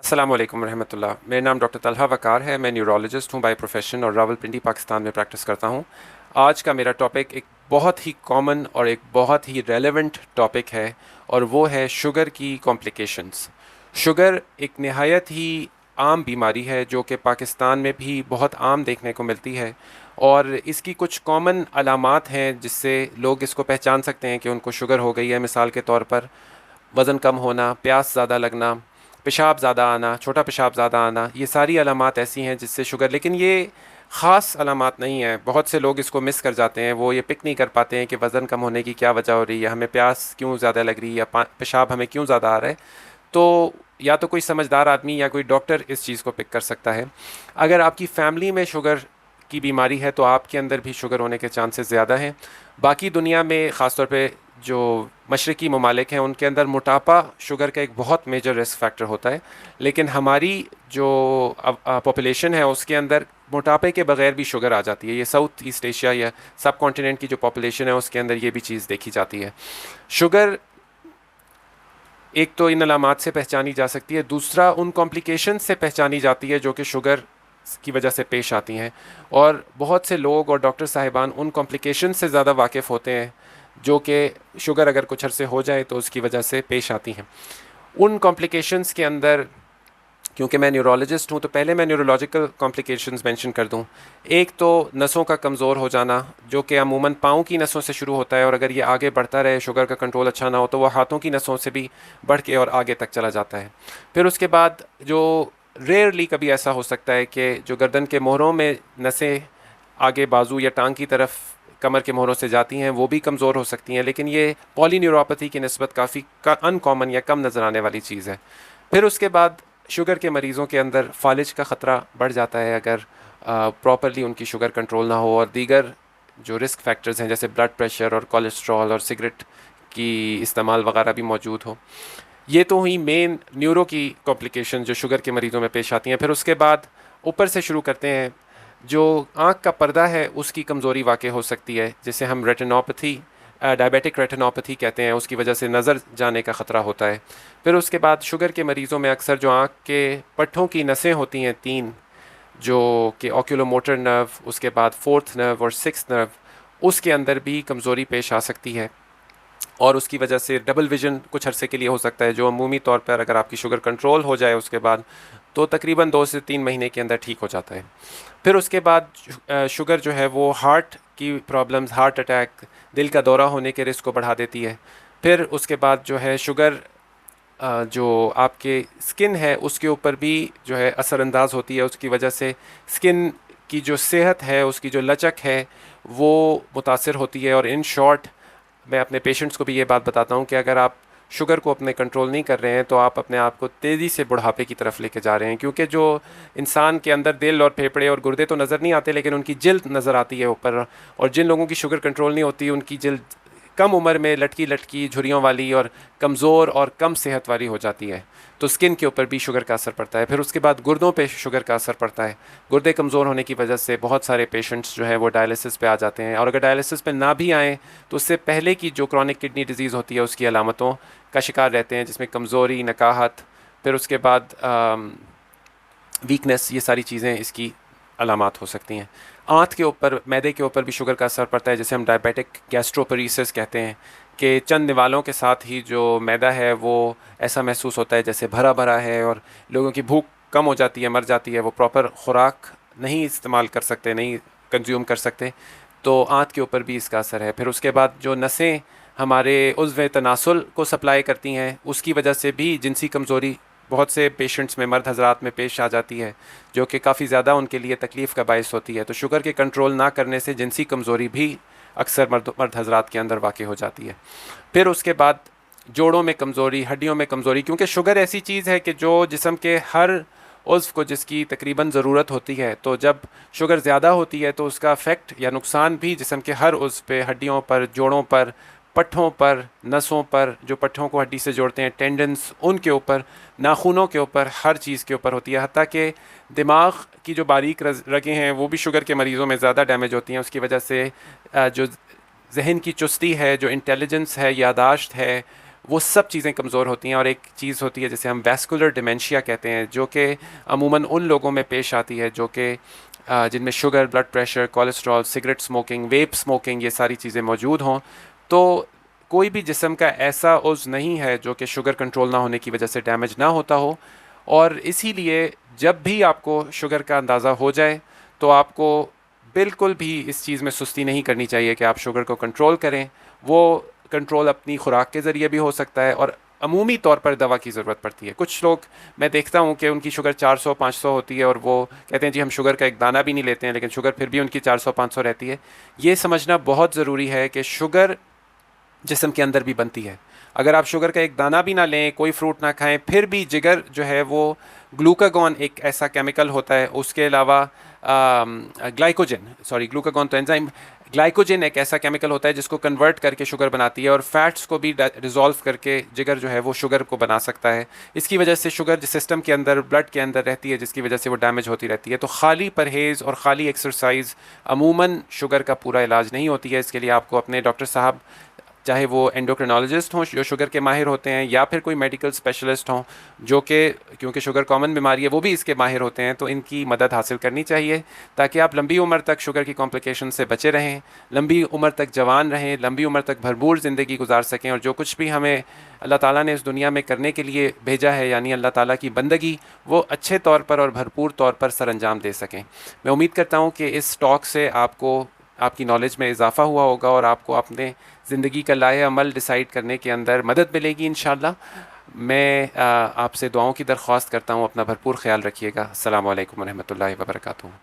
अस्सलाम वालेकुम रहमतुल्लाह। मेरा नाम डॉक्टर तलहा वकार है। मैं न्यूरोलॉजिस्ट हूँ बाय प्रोफेशन और रावलपिंडी पाकिस्तान में प्रैक्टिस करता हूँ। आज का मेरा टॉपिक एक बहुत ही कॉमन और एक बहुत ही रेलेवेंट टॉपिक है और वो है शुगर की कॉम्प्लिकेशंस। शुगर एक नहायत ही आम बीमारी है जो कि पाकिस्तान में भी बहुत आम देखने को मिलती है और इसकी कुछ कॉमन अलामात हैं जिससे लोग इसको पहचान सकते हैं कि उनको शुगर हो गई है। मिसाल के तौर पर वज़न कम होना, प्यास ज़्यादा लगना, पेशाब ज़्यादा आना, छोटा पेशाब ज़्यादा आना, ये सारी अलामात ऐसी हैं जिससे शुगर, लेकिन ये ख़ास अलामात नहीं है। बहुत से लोग इसको मिस कर जाते हैं, वो ये पिक नहीं कर पाते हैं कि वज़न कम होने की क्या वजह हो रही है, हमें प्यास क्यों ज़्यादा लग रही है या पेशाब हमें क्यों ज़्यादा आ रहा है। तो या तो कोई समझदार आदमी या कोई डॉक्टर इस चीज़ को पिक कर सकता है। अगर आपकी फ़ैमिली में शुगर की बीमारी है तो आपके अंदर भी शुगर होने के चांसेस ज़्यादा हैं। बाकी दुनिया में ख़ास तौर पे जो मशरक़ी ममालिक हैं उनके अंदर मोटापा शुगर का एक बहुत मेजर रिस्क फैक्टर होता है, लेकिन हमारी जो पॉपुलेशन है उसके अंदर मोटापे के बगैर भी शुगर आ जाती है। ये साउथ ईस्ट एशिया या सब कॉन्टिनेंट की जो पॉपुलेशन है उसके अंदर ये भी चीज़ देखी जाती है। शुगर एक तो इन अलामात से पहचानी जा सकती है, दूसरा उन कॉम्प्लिकेशन से पहचानी जाती है जो कि शुगर की वजह से पेश आती हैं, और बहुत से लोग और डॉक्टर साहिबान उन कॉम्प्लिकेशन से ज़्यादा वाकिफ़ होते हैं जो कि शुगर अगर कुछ अरसे हो जाए तो उसकी वजह से पेश आती हैं। उन कॉम्प्लिकेशंस के अंदर, क्योंकि मैं न्यूरोलॉजिस्ट हूँ तो पहले मैं न्यूरोलॉजिकल कॉम्प्लिकेशंस मेंशन कर दूँ। एक तो नसों का कमज़ोर हो जाना जो कि अमूमन पाँव की नसों से शुरू होता है, और अगर ये आगे बढ़ता रहे, शुगर का कंट्रोल अच्छा ना हो, तो वह हाथों की नसों से भी बढ़ के और आगे तक चला जाता है। फिर उसके बाद जो रेयरली कभी ऐसा हो सकता है कि जो गर्दन के मोहरों में नसें आगे बाजू या टांग की तरफ कमर के मोहरों से जाती हैं वो भी कमज़ोर हो सकती हैं, लेकिन ये पॉलीन्यूरोपैथी की निस्बत काफ़ी अनकॉमन या कम नज़र आने वाली चीज़ है। फिर उसके बाद शुगर के मरीज़ों के अंदर फालिज का ख़तरा बढ़ जाता है अगर प्रॉपरली उनकी शुगर कंट्रोल ना हो, और दीगर जो रिस्क फैक्टर्स हैं जैसे ब्लड प्रेशर और कोलेस्ट्रॉल और सिगरेट की इस्तेमाल वगैरह भी मौजूद हो। ये तो हुई मेन न्यूरो की कॉम्प्लिकेशन जो शुगर के मरीज़ों में पेश आती हैं। फिर उसके बाद ऊपर से शुरू करते हैं, जो आँख का पर्दा है उसकी कमज़ोरी वाक़ई हो सकती है, जिसे हम रेटिनोपैथी, डायबिटिक रेटिनोपैथी कहते हैं। उसकी वजह से नज़र जाने का ख़तरा होता है। फिर उसके बाद शुगर के मरीज़ों में अक्सर जो आँख के पट्ठों की नसें होती हैं तीन, जो कि ऑक्यूलोमोटर नर्व, उसके बाद फोर्थ नर्व और सिक्स्थ नर्व, उसके अंदर भी कमज़ोरी पेश आ सकती है, और उसकी वजह से डबल विजन कुछ अरसे के लिए हो सकता है, जो अमूमी तौर पर अगर आपकी शुगर कंट्रोल हो जाए उसके बाद तो तकरीबन 2 से 3 महीने के अंदर ठीक हो जाता है। फिर उसके बाद शुगर जो है वो हार्ट की प्रॉब्लम्स, हार्ट अटैक, दिल का दौरा होने के रिस्क को बढ़ा देती है। फिर उसके बाद जो है शुगर जो आपके स्किन है उसके ऊपर भी जो है असरअंदाज होती है। उसकी वजह से स्किन की जो सेहत है, उसकी जो लचक है वो मुतासर होती है। और इन शॉर्ट मैं अपने पेशेंट्स को भी ये बात बताता हूँ कि अगर आप शुगर को अपने कंट्रोल नहीं कर रहे हैं तो आप अपने आप को तेज़ी से बुढ़ापे की तरफ लेके जा रहे हैं, क्योंकि जो इंसान के अंदर दिल और फेफड़े और गुर्दे तो नज़र नहीं आते लेकिन उनकी जिल्द नज़र आती है ऊपर, और जिन लोगों की शुगर कंट्रोल नहीं होती उनकी जिल्द कम उम्र में लटकी लटकी झुर्रियों वाली और कमज़ोर और कम सेहत वाली हो जाती है। तो स्किन के ऊपर भी शुगर का असर पड़ता है। फिर उसके बाद गुर्दों पे शुगर का असर पड़ता है। गुर्दे कमज़ोर होने की वजह से बहुत सारे पेशेंट्स जो हैं वो डायलिसिस पे आ जाते हैं, और अगर डायलिसिस पे ना भी आएँ तो उससे पहले की जो क्रॉनिक किडनी डिजीज़ होती है उसकी अलामतों का शिकार रहते हैं, जिसमें कमज़ोरी, नकाहत, फिर उसके बाद वीकनेस, ये सारी चीज़ें इसकी अलामात हो सकती हैं। आंत के ऊपर, मैदे के ऊपर भी शुगर का असर पड़ता है, जिसे हम डायबिटिक गैस्ट्रोपरेसिस कहते हैं, कि चंद निवालों के साथ ही जो मैदा है वो ऐसा महसूस होता है जैसे भरा भरा है, और लोगों की भूख कम हो जाती है, मर जाती है, वो प्रॉपर खुराक नहीं इस्तेमाल कर सकते, नहीं कंज्यूम कर सकते। तो आंत के ऊपर भी इसका असर है। फिर उसके बाद जो नसें हमारे उज़्व तनासुल को सप्लाई करती हैं उसकी वजह से भी जिनसी कमज़ोरी बहुत से पेशेंट्स में, मर्द हजरात में पेश आ जाती है, जो कि काफ़ी ज़्यादा उनके लिए तकलीफ़ का बायस होती है। तो शुगर के कंट्रोल ना करने से जिनसी कमज़ोरी भी अक्सर मर्द हजरात के अंदर वाक़ई हो जाती है। फिर उसके बाद जोड़ों में कमज़ोरी, हड्डियों में कमज़ोरी, क्योंकि शुगर ऐसी चीज़ है कि जो जिस्म के हर उज़्व को जिसकी तकरीबन ज़रूरत होती है, तो जब शुगर ज़्यादा होती है तो उसका इफ़ेक्ट या नुकसान भी जिस्म के हर उज़्व पे, हड्डियों पर, जोड़ों पर, पट्ठों पर, नसों पर, जो पट्ठों को हड्डी से जोड़ते हैं, टेंडन्स, उनके ऊपर, नाखूनों के ऊपर, हर चीज़ के ऊपर होती है। हत्ता कि दिमाग की जो बारीक रगें हैं वो भी शुगर के मरीज़ों में ज़्यादा डैमेज होती हैं। उसकी वजह से जो जहन की चुस्ती है, जो इंटेलिजेंस है, यादाश्त है, वो सब चीज़ें कमज़ोर होती हैं। और एक चीज़ होती है जिसे हम वैस्कुलर डिमेंशिया कहते हैं, जो कि अमूमन उन लोगों में पेश आती है जो कि जिनमें sugar, blood pressure, cholesterol, cigarette smoking, vape smoking, ये सारी चीज़ें मौजूद हों। तो कोई भी जिस्म का ऐसा उज़्व नहीं है जो कि शुगर कंट्रोल ना होने की वजह से डैमेज ना होता हो। और इसीलिए जब भी आपको शुगर का अंदाज़ा हो जाए तो आपको बिल्कुल भी इस चीज़ में सुस्ती नहीं करनी चाहिए कि आप शुगर को कंट्रोल करें। वो कंट्रोल अपनी खुराक के ज़रिए भी हो सकता है और अमूमी तौर पर दवा की ज़रूरत पड़ती है। कुछ लोग मैं देखता हूँ कि उनकी शुगर 400-500 होती है और वो कहते हैं जी हम शुगर का एक दाना भी नहीं लेते हैं, लेकिन शुगर फिर भी उनकी 400-500 रहती है। ये समझना बहुत ज़रूरी है कि शुगर जिस्म के अंदर भी बनती है। अगर आप शुगर का एक दाना भी ना लें, कोई फ्रूट ना खाएं, फिर भी जिगर जो है वो ग्लूकागॉन एक ऐसा केमिकल होता है, उसके अलावा ग्लूकागॉन तो एंजाइम, ग्लाइकोजन एक ऐसा केमिकल होता है जिसको कन्वर्ट करके शुगर बनाती है और फैट्स को भी रिजॉल्व करके जिगर जो है वो शुगर को बना सकता है। इसकी वजह से शुगर सिस्टम के अंदर, ब्लड के अंदर रहती है, जिसकी वजह से वो डैमेज होती रहती है। तो खाली परहेज़ और खाली एक्सरसाइज अमूमन शुगर का पूरा इलाज नहीं होती है। इसके लिए आपको अपने डॉक्टर साहब, चाहे वो एंडोक्रिनोलॉजिस्ट हों जो शुगर के माहिर होते हैं, या फिर कोई मेडिकल स्पेशलिस्ट हों जो कि, क्योंकि शुगर कॉमन बीमारी है, वो भी इसके माहिर होते हैं, तो इनकी मदद हासिल करनी चाहिए ताकि आप लंबी उम्र तक शुगर की कॉम्प्लिकेशन से बचे रहें, लंबी उम्र तक जवान रहें, लंबी उम्र तक भरपूर ज़िंदगी गुजार सकें और जो कुछ भी हमें अल्लाह ताला ने इस दुनिया में करने के लिए भेजा है, यानी अल्लाह ताला की बंदगी, वो अच्छे तौर पर और भरपूर तौर पर सर अंजाम दे सकें। मैं उम्मीद करता हूँ कि इस टॉक से आपको आपकी नॉलेज में इजाफ़ा हुआ होगा और आपको अपने ज़िंदगी का लाहे अमल डिसाइड करने के अंदर मदद मिलेगी इंशाल्लाह। मैं आपसे दुआओं की दरख्वास्त करता हूँ। अपना भरपूर ख्याल रखिएगा। अस्सलामु अलैकुम वरहमतुल्लाहि वबरकातुहू।